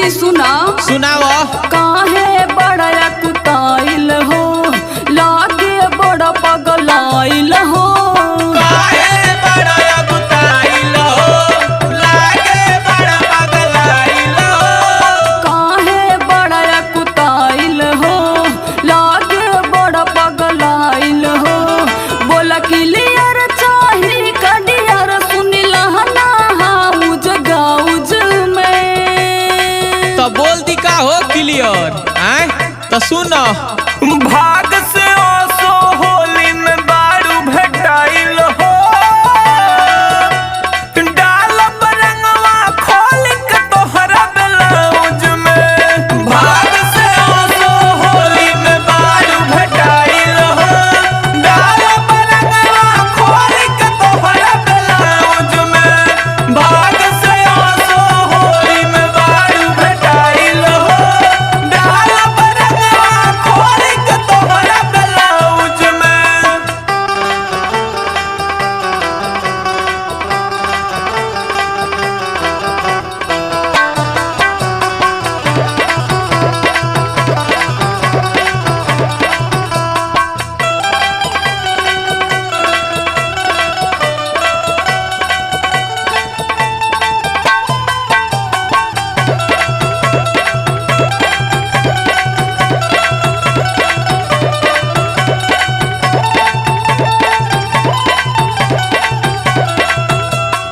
तनी सुना सुनाओ। काहे बड़ा कुताइल हो, लागे बड़ा पगलाइल हो। काहे बड़ा कुताइल हो, लागे बड़ा पगलाइल हो। काहे बड़ा कुताइल हो, लागे बड़ा पगलाइल हो। बोला क्लियर चाही कडियर, सुनिला ना हाउज गाउज में। तो बोल दी का हो क्लियर आए तो सुनो। भाग से ओसो होली में बारू भेटाइल हो, डाल रंगवा खोल के तोहरा ब्लाउज में। भाग से ओसो होली में बारू भेटाइल हो, डाल रंगवा खोल के तोहरा ब्लाउज में। भाग से ओसो होली में बारू भेटाइल हो, डाल रंगवा खोल के तोहरा ब्लाउज में।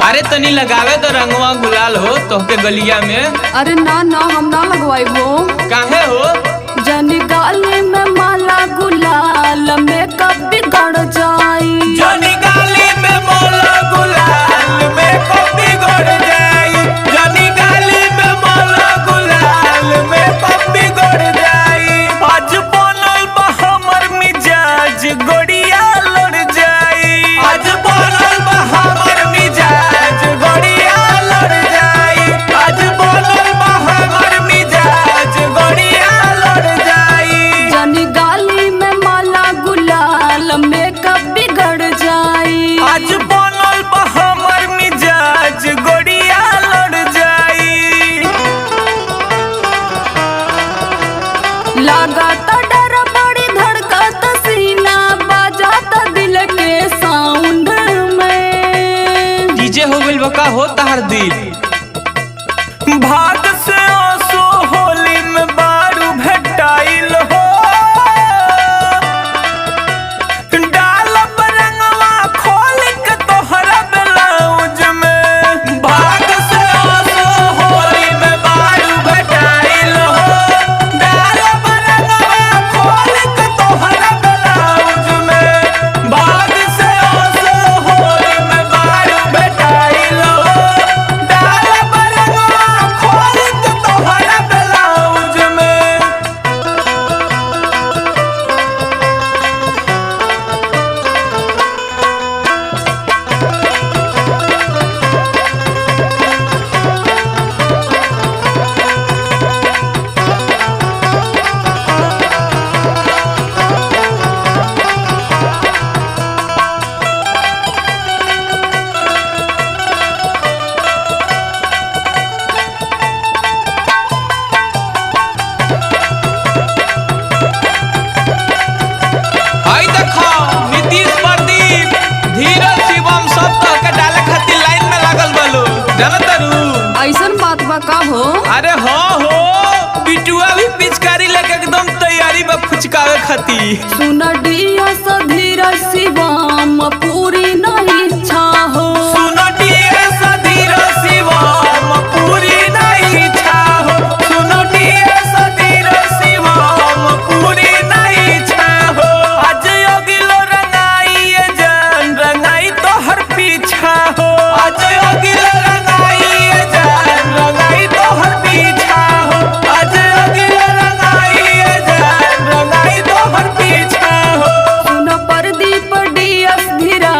अरे तनी लगावे तो रंगवा गुलाल हो तोहके गलिया में। अरे ना ना हम ना लगवाई हो। काहे हो? जनी गाली में माला गुलाल, मेकअप बिगड़ जाई। जनी गाली में माला गुलाल, मेकअप बिगड़ जाई। जनी गाली में माला गुलाल, मेकअप बिगड़ जाई। आज बनल बा हमर मिजाज, गोड़िया लड़ जाई। आज बनल बा हमर मिजाज, गोड़िया लड़ जाई। आज बनल बा हमर मिजाज, गोड़िया लड़ जाई। जनी गाली में माला गुलाल, मेकअप बिगड़ जाई। आज बनल बा हमर मिजाज, गोड़िया लड़ जाई। लागत डर बड़ी धड़कत सीना, बाजात दिल के साउंड में। डीजे हो गइल बका हो तार दिल। भाग से ओसो होली में बारू भेटाइल हो, डाल रंगवा खोल के तोहरा ब्लाउज में। भाग से ओसो होली में बारू भेटाइल हो, डाल रंगवा खोल के तोहरा ब्लाउज में। भाग से ओसो होली में बारू भेटाइल हो, डाल रंगवा खोल के तोहरा ब्लाउज में। हाय देखो नीतीश प्रदीप धीरज शिवम सब तो के डाले खातिर लाइन में लागल बालो जानत तारू। ऐसन बात बा का हो? अरे हो बिटुआ भी पिचकारी लेके एकदम तैयारी बा फुचकावे खातिर। सुन डिया सा धीरज शिवम, पूरी नहीं इच्छा हो। सुनो डीएस धीरज शिवम, पूरी नहीं इच्छा हो। सुनो डीएस धीरज शिवम, पूरी नहीं इच्छा हो। आज अगिलो रंगाई ये जान, रंगाई तो हर पीछा हो। आज अगिलो रंगाई ये जान, रंगाई तो हर पीछा हो। आज अगिलो रंगाई ये जान, रंगाई तो हर पीछा हो। सुन प्रदीप डियस धीरज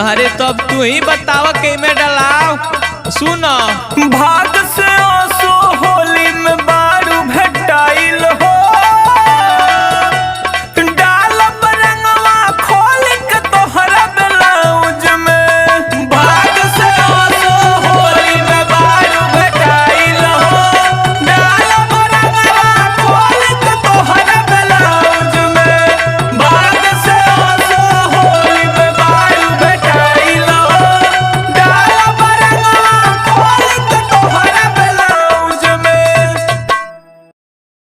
अरे तब तू ही बताव के में डलाओ। सुन भाग से